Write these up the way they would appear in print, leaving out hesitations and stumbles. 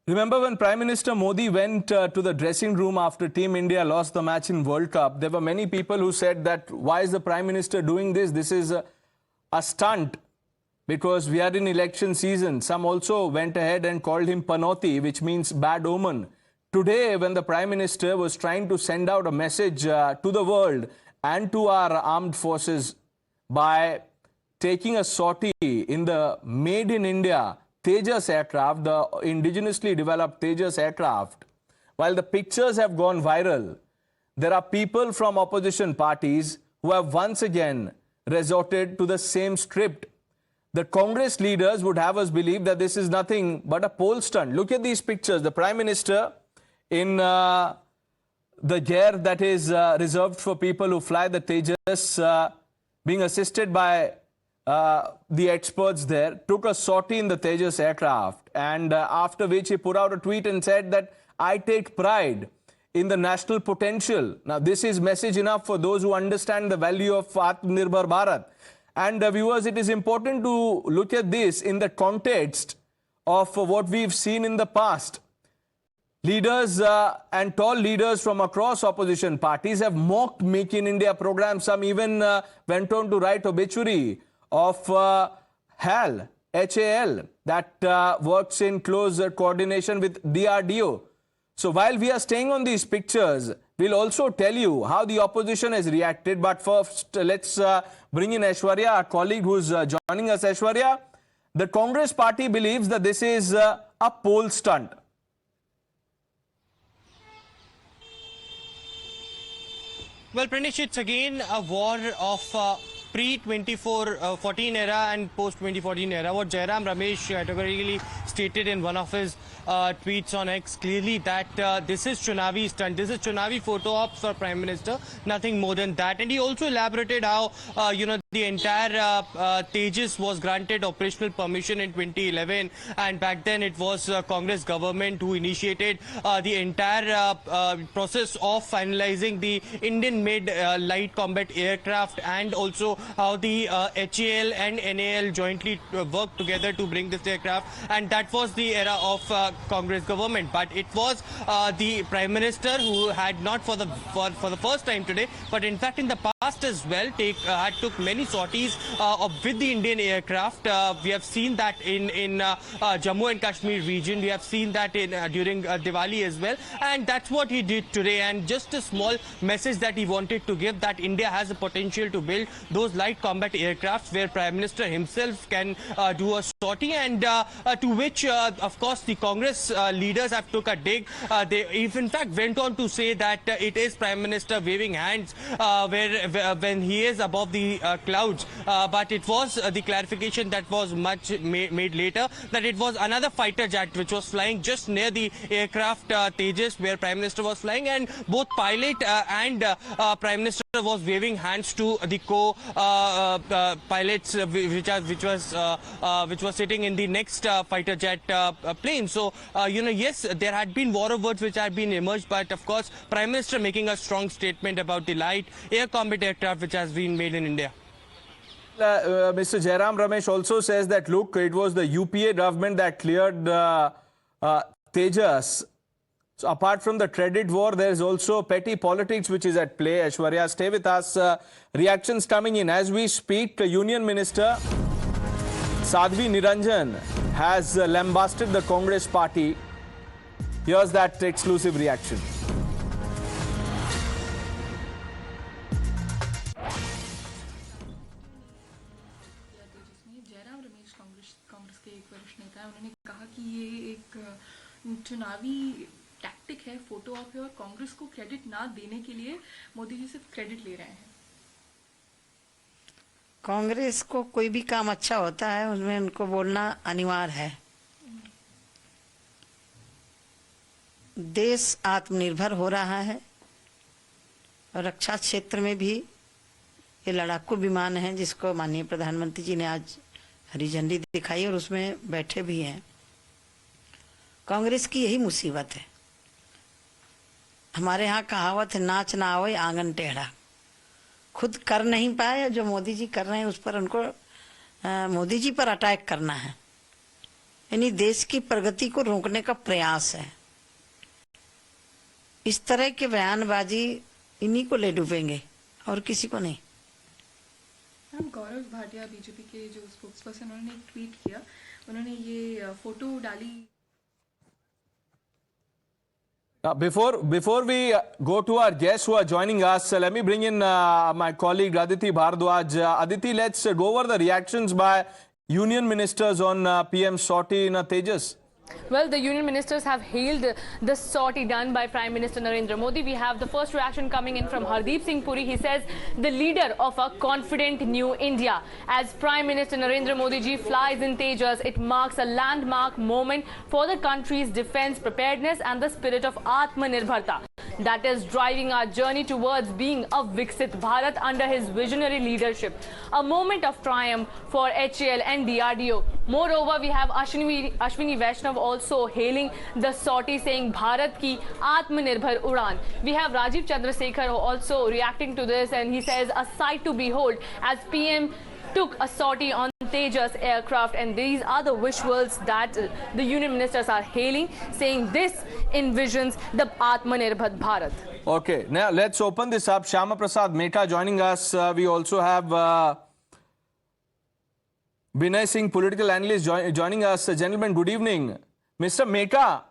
Remember when Prime Minister Modi went to the dressing room after Team India lost the match in World Cup? There were many people who said that why is the Prime Minister doing this? This is a stunt because we are in election season. Some also went ahead and called him Panoti, which means bad omen. Today, when the Prime Minister was trying to send out a message to the world and to our armed forces by taking a sortie in the Made in India Tejas aircraft, the indigenously developed Tejas aircraft, while the pictures have gone viral, there are people from opposition parties who have once again resorted to the same script. The Congress leaders would have us believe that this is nothing but a poll stunt. Look at these pictures. The Prime Minister in the gear that is reserved for people who fly the Tejas, being assisted by the experts there, took a sortie in the Tejas aircraft, and after which he put out a tweet and said that I take pride in the national potential. Now this is message enough for those who understand the value of Atmanirbhar Bharat. And viewers, it is important to look at this in the context of what we've seen in the past. Leaders and tall leaders from across opposition parties have mocked Make in India program. Some even went on to write obituary of HAL, HAL, that works in close coordination with DRDO. So while we are staying on these pictures, we'll also tell you how the opposition has reacted. But first, let's bring in Aishwarya, our colleague who's joining us. Aishwarya, the Congress party believes that this is a poll stunt. Well, Pranesh, it's again a war of pre-2014 era and post-2014 era. What Jairam Ramesh categorically stated in one of his tweets on X clearly that this is Chunavi stunt. This is Chunavi photo ops for Prime Minister, nothing more than that. And he also elaborated how, the entire Tejas was granted operational permission in 2011. And back then it was Congress government who initiated the entire process of finalizing the Indian-made light combat aircraft, and also how the HAL and NAL jointly worked together to bring this aircraft. And that was the era of Congress government. But it was the Prime Minister who had not for the first time today, but in fact in the past as well, took many sorties with the Indian aircraft. We have seen that in Jammu and Kashmir region. We have seen that during Diwali as well. And that's what he did today. And just a small message that he wanted to give, that India has the potential to build those light combat aircraft where Prime Minister himself can do a sortie, and to which, of course, the Congress leaders have took a dig. They in fact went on to say that it is Prime Minister waving hands when he is above the clouds. But it was the clarification that was much made later, that it was another fighter jet which was flying just near the aircraft Tejas where Prime Minister was flying, and both pilot and Prime Minister was waving hands to the co-pilots which was sitting in the next fighter jet plane. So yes, there had been war of words which had been emerged, but of course Prime Minister making a strong statement about the light air combat aircraft which has been made in India. Mr. Jairam Ramesh also says that, look, it was the UPA government that cleared Tejas. So apart from the credit war, there is also petty politics which is at play. Aishwarya, stay with us. Reactions coming in. As we speak, Union Minister Sadhvi Niranjan has lambasted the Congress party. Here's that exclusive reaction. Jairam Ramesh Congress के एक वरिष्ठ नेता हैं, उन्होंने कहा कि ये एक चुनावी टैक्टिक है, फोटो ऑप है, और कांग्रेस को क्रेडिट ना देने के लिए मोदी जी सिर्फ क्रेडिट ले रहे हैं। कांग्रेस को कोई भी काम अच्छा होता है उसमें उनको बोलना अनिवार्य है। देश आत्मनिर्भर हो रहा है और रक्षा क्षेत्र में भी ये लड़ाकू विमान है जिसको माननीय प्रधानमंत्री जी ने आज हरी झंडी दिखाई और उसमें बैठे भी हैं। कांग्रेस की यही मुसीबत है। हमारे यहाँ कहावत है, नाच ना आवे आंगन टेढ़ा। खुद कर नहीं पाए, जो मोदी जी कर रहे हैं उस पर उनको मोदी जी पर अटैक करना है। यानी देश की प्रगति को रोकने का प्रयास है। इस तरह के बयानबाजी इन्हीं को ले डूबेंगे और किसी को नहीं। मैम, गौरव भाटिया बीजेपी के जो स्पोक्स पर्सन, उन्होंने एक ट्वीट किया, उन्होंने ये फोटो डाली। Before we go to our guests who are joining us, let me bring in my colleague Aditi Bhardwaj. Aditi, let's go over the reactions by union ministers on PM Sortie in Tejas. Well, the union ministers have hailed the sortie done by Prime Minister Narendra Modi. We have the first reaction coming in from Hardeep Singh Puri. He says, the leader of a confident new India. As Prime Minister Narendra Modi ji flies in Tejas, it marks a landmark moment for the country's defense preparedness and the spirit of Atmanirbharta that is driving our journey towards being a Viksit Bharat under his visionary leadership. A moment of triumph for HAL and DRDO. Moreover, we have Ashwini Vaishnav also hailing the sortie, saying Bharat ki Atmanirbhar Udan. We have Rajiv Chandrasekhar also reacting to this, and he says a sight to behold as PM took a sortie on Tejas aircraft, and these are the visuals that the union ministers are hailing, saying this envisions the Atmanirbhar Bharat. Okay, now let's open this up. Shyama Prasad Meka joining us. We also have Binay Singh, political analyst, joining us. Gentlemen, good evening. Mr. Meka,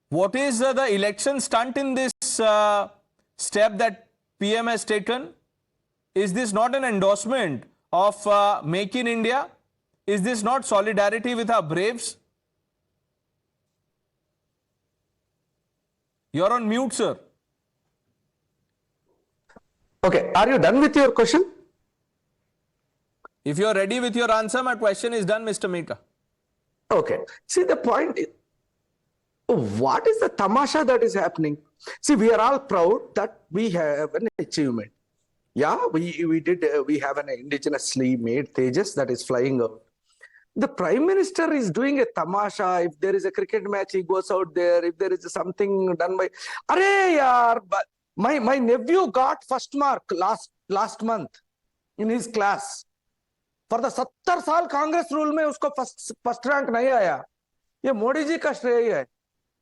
what is the election stunt in this step that PM has taken? Is this not an endorsement of Make in India? Is this not solidarity with our braves? You're on mute, sir. Okay, are you done with your question? If you're ready with your answer, my question is done, Mr. Meka. Okay, see the point is, what is the tamasha that is happening? See, we are all proud that we have an achievement. Yeah, we have an indigenously made Tejas that is flying out. The Prime Minister is doing a tamasha. If there is a cricket match, he goes out there. If there is something done by... Arey yaar, my nephew got first mark last month in his class. For the 70 साल Congress rule में उसको first rank नहीं आया. ये मोदी जी का श्रेय है.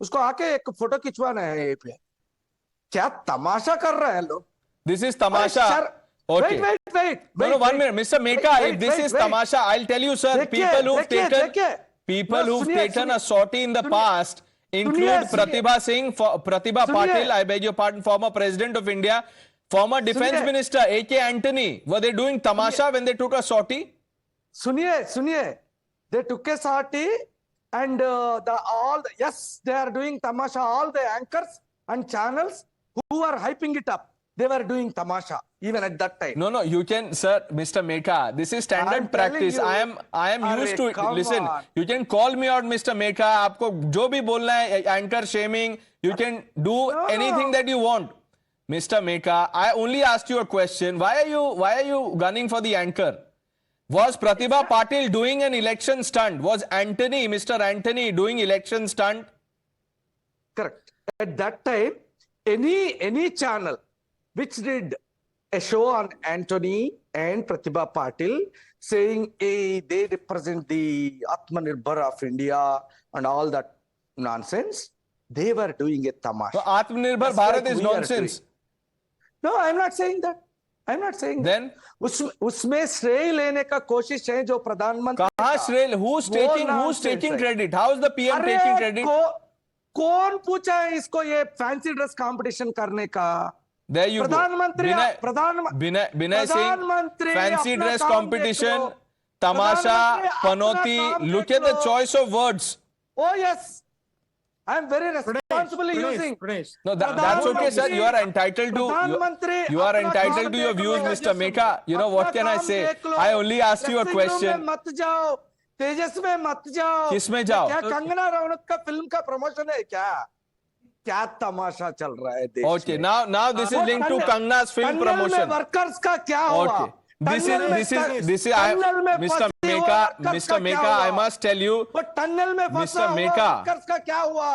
उसको आके एक फोटो खिंचवाना है ये पे. क्या तमाशा कर रहे हैं लोग? This is tamasha. Okay. Wait. No, 1 minute. Mr. Meka, if this is tamasha, I'll tell you, sir, people who've taken a sortie in the past include Pratibha Singh, Pratibha Patil, I beg your pardon, former President of India, former Defense Minister A.K. Antony. Were they doing tamasha when they took a sortie? Suniye. They took a sortie and yes, they are doing tamasha. All the anchors and channels who are hyping it up, they were doing tamasha even at that time. No, you can, sir, Mr. Meka. This is standard practice. I am used to it. Listen, you can call me out, Mr. Meka. आपको जो भी बोलना है, anchor shaming, you can do anything that you want. Mr. Meka, I only asked you a question. Why are you gunning for the anchor? Was Pratibha Patil doing an election stunt? Was Mr. Antony doing election stunt? Correct. At that time, any channel which did a show on Antony and Pratibha Patil saying, hey, they represent the Atmanirbhar of India and all that nonsense, they were doing a tamasha. So Atmanirbhar Bharat is nonsense. No, I'm not saying that. Then उसमें श्रेय लेने का कोशिश है जो प्रधानमंत्री कहाँ श्रेय? Who's taking credit? How is the PM taking credit? कौन पूछा है इसको ये फैंसी ड्रेस कंपटीशन करने का? There you go. Binay Singh, fancy dress competition, tamasha, panoti. Look at the choice of words. Oh yes, I am very responsibly using. No, that's okay, sir. You are entitled to. You are entitled to your views, Mr. Meka. You know what can I say? I only asked you a question. तेजस में मत जाओ. किस में जाओ? क्या कंगना रनौत का film का promotion है क्या? क्या तमाशा चल रहा है देश में? Okay, now this is linked to Kangna's film promotion. Workers का क्या हुआ? Okay. This is Mr. Meka, I must tell you, Mr. Meka,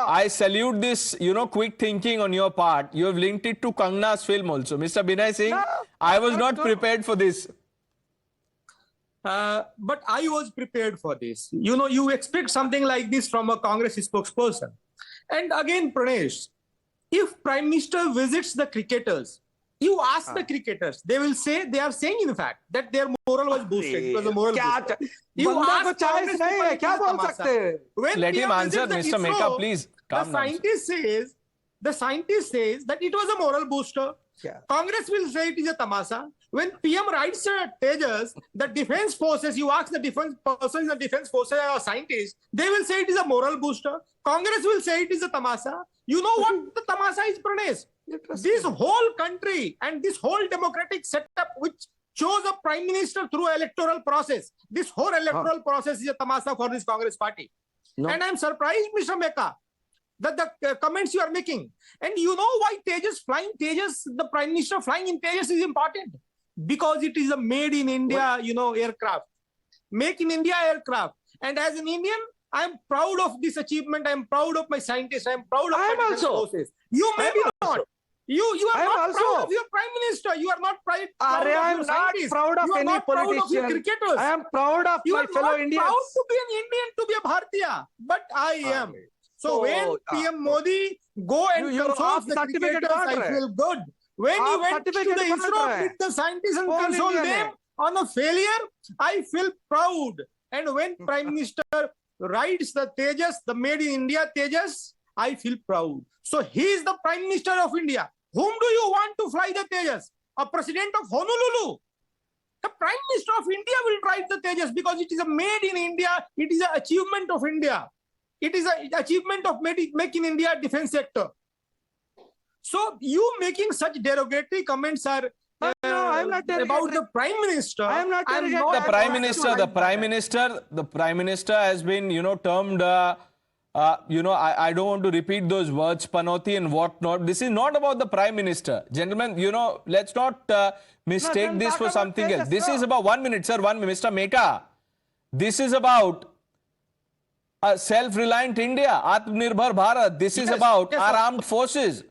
I salute this, quick thinking on your part. You have linked it to Kangna's film also. Mr. Binay Singh, I was not prepared for this. But I was prepared for this. You know, you expect something like this from a Congress spokesperson. And again, Pranesh, if Prime Minister visits the cricketers, you ask the cricketers, they will say, they are saying in fact that their moral was boosted. It was a moral booster. You ask Congress people, when Let him PM answer, visits the Mr. Meka, please. The scientist says that it was a moral booster. Congress will say it is a tamasa. When PM writes Tejas, the defense forces, you ask the defense persons in the defense forces or scientists, they will say it is a moral booster. Congress will say it is a tamasa. You know what the tamasa is, Pranesh? This whole country and this whole democratic setup which chose a prime minister through electoral process, this whole electoral process is a tamasa for this Congress party. No. And I'm surprised, Mr. Meka, that the comments you are making. And you know why Tejas, the Prime Minister flying in Tejas is important? Because it is a made in India, you know, aircraft. Make in India aircraft. And as an Indian, I am proud of this achievement. I am proud of my scientists. I am proud of my defense forces. You may be not. You are not proud of your Prime Minister. You are not proud of your scientists. Proud of any politician. Cricketers. I am proud of my fellow Indians. You are not proud to be an Indian, to be a Bharatiya. But I am. So when PM Modi go and consult the cricketers, I feel good. When he went to the ISRO with the scientists and consult them on a failure, I feel proud. And when Prime Minister rides the Tejas, the made in India Tejas, I feel proud. So he is the Prime Minister of India. Whom do you want to fly the Tejas? A president of Honolulu? The Prime Minister of India will ride the Tejas because it is a made in India. It is an achievement of India. It is an achievement of Make in India defense sector. So you making such derogatory comments are I'm not about the Prime Minister. I am not the Prime Minister has been, you know, termed, you know, I don't want to repeat those words, Panoti and whatnot. This is not about the Prime Minister. Gentlemen, you know, let's not mistake this for something else. This is about 1 minute, sir, 1 minute. Mr. Meka, this is about a self-reliant India, Atmanirbhar Bharat. This is about our armed forces.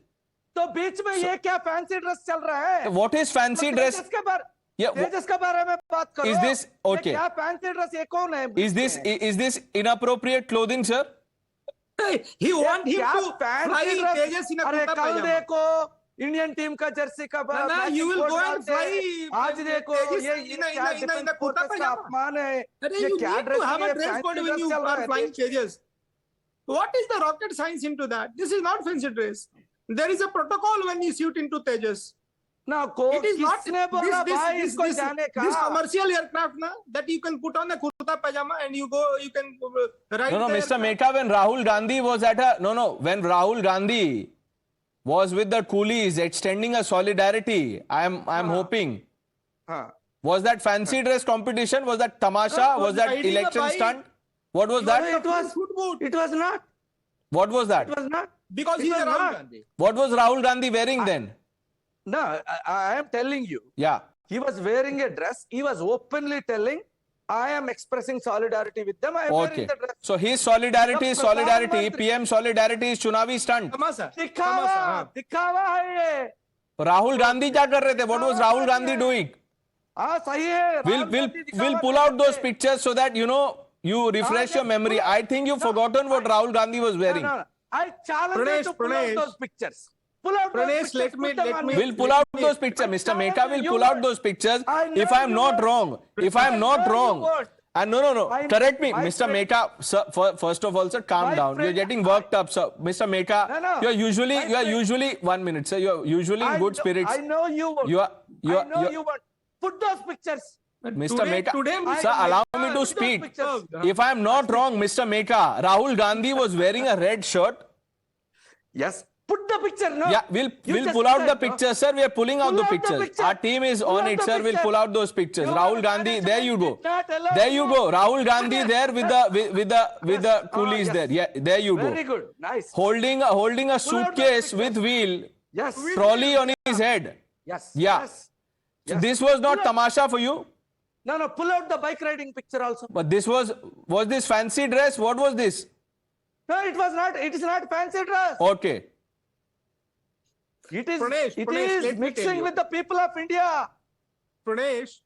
तो बीच में ये क्या fancy dress चल रहा है? What is fancy dress? तेजस के बारे में बात करो. Is this okay? क्या फैंसी ड्रेस ये कौन है? Is this inappropriate clothing, sir? He want him to fly Tejas in a kurta pajama. कल देखो इंडियन टीम का जर्सी का you will go and fly. आज देखो ये in a kurta pajama. अपमान है. You need to have a dress code when you are flying Tejas. What is the rocket science into that? This is not fancy dress. There is a protocol when you shoot into Tejas. Now, it is not this commercial aircraft that you can put on a kurta pajama and you can ride. No, Mr. Meka, when Rahul Gandhi was when Rahul Gandhi was with the coolies extending a solidarity, I am hoping. Was that fancy dress competition? Was that tamasha? Was that election stunt? What was that? It was not. What was that? It was not. Because he was Rahul Gandhi. What was Rahul Gandhi wearing then? No, I am telling you. Yeah. He was wearing a dress. He was openly telling, I am expressing solidarity with them. I am wearing the dress. So his solidarity is solidarity. PM solidarity is Chunavi stunt. दिखावा है ये. Rahul Gandhi क्या कर रहे थे? What was Rahul Gandhi doing? सही है. We'll pull out those pictures so that, you know, you refresh your memory. I think you've forgotten what Rahul Gandhi was wearing. No. I challenge you to pull out those pictures. Pull out Pranesh, those pictures. let me. We'll pull out those pictures. Mr. Meka will pull out those pictures. If I'm not wrong, and no, correct me, Mr. Meka, sir, first of all, sir, calm down. You're getting worked up, sir. Mr. Meka, you're usually 1 minute, sir. You're usually in good spirits. I know you won't. I know you won't. Put those pictures. Mr. Meka, sir, allow me to speak. If I am not wrong, Mr. Meka, Rahul Gandhi was wearing a red shirt. Yes. Put the picture, no? Yeah, we'll pull out the pictures, sir. We are pulling out the pictures. Our team is on it, sir. We'll pull out those pictures. Rahul Gandhi, there you go. There you go. Rahul Gandhi there with the coolies there. Yeah, there you go. Very good. Nice. Holding a suitcase with wheel. Yes. Trolley on his head. Yes. Yeah. So this was not tamasha for you? No, pull out the bike riding picture also. But this was this fancy dress? What was this? No, it was not. It is not fancy dress. Okay. It is, Pranesh, mixing with the people of India. Pranesh,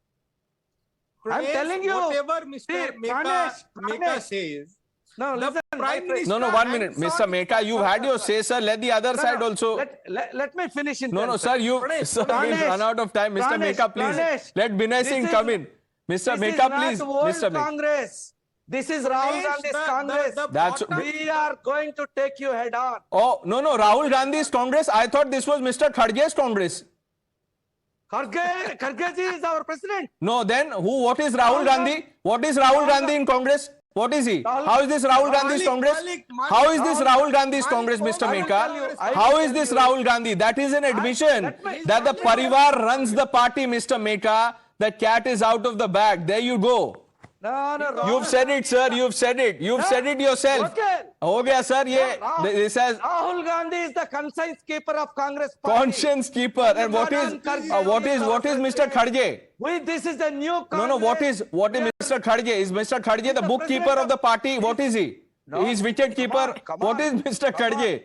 I'm telling you. Whatever Mr. See, Meka Pranesh. says. No, The listen. Prime my friend. No, Minister 1 minute. hands Mr. on- Meka, you've had your say, sir. Let the other side also. Let me finish in No, 10 sir, you, seconds. sir, we'll run out of time. Mr. Pranesh, Meka, please. Pranesh, Let Binay this Singh is- come in. Mr. This Meka, is please. not World Mr. Meka. Congress. This is Rahul Pranesh, Gandhi's the- Congress. the That's- bottom- We are going to take you head on. Oh, no, no. Rahul Gandhi's Congress. I thought this was Mr. Khadge's Congress. Kharge ji is our president. No, then what is Rahul Gandhi? What is Rahul Gandhi in Congress? What is he? Rahul- How is this Rahul Gandhi's Malik, Congress? Malik, How is this Rahul Gandhi's Malik, Congress, Mr. I will tell you, Meka? I will How is tell this you. Rahul Gandhi? That is an admission let me- that the Parivar runs the party, Mr. Meka. The cat is out of the bag. There you go. No, no, You've said it, sir. You've said it. You've said it yourself. Okay. हो गया sir ये this has Rahul Gandhi is the conscience keeper of Congress party. conscience keeper. And what is Mr. Khadge? This is the new Congress. No, what is Mr. Khadge? Is Mr. Khadge the bookkeeper of the party? What is he? No. He's wicket keeper. Come What is on. Mr. Khadge?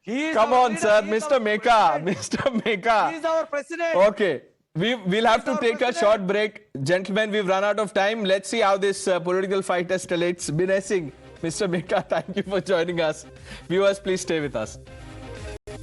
He is Come our on, leader. sir. He is Mr. our Meka. president. Mr. He Meka. is our president. Okay. We'll have to our take a president. short break. Gentlemen, we've run out of time. Let's see how this political fight escalates. Binay Singh, Mr. Meka, thank you for joining us. Viewers, please stay with us.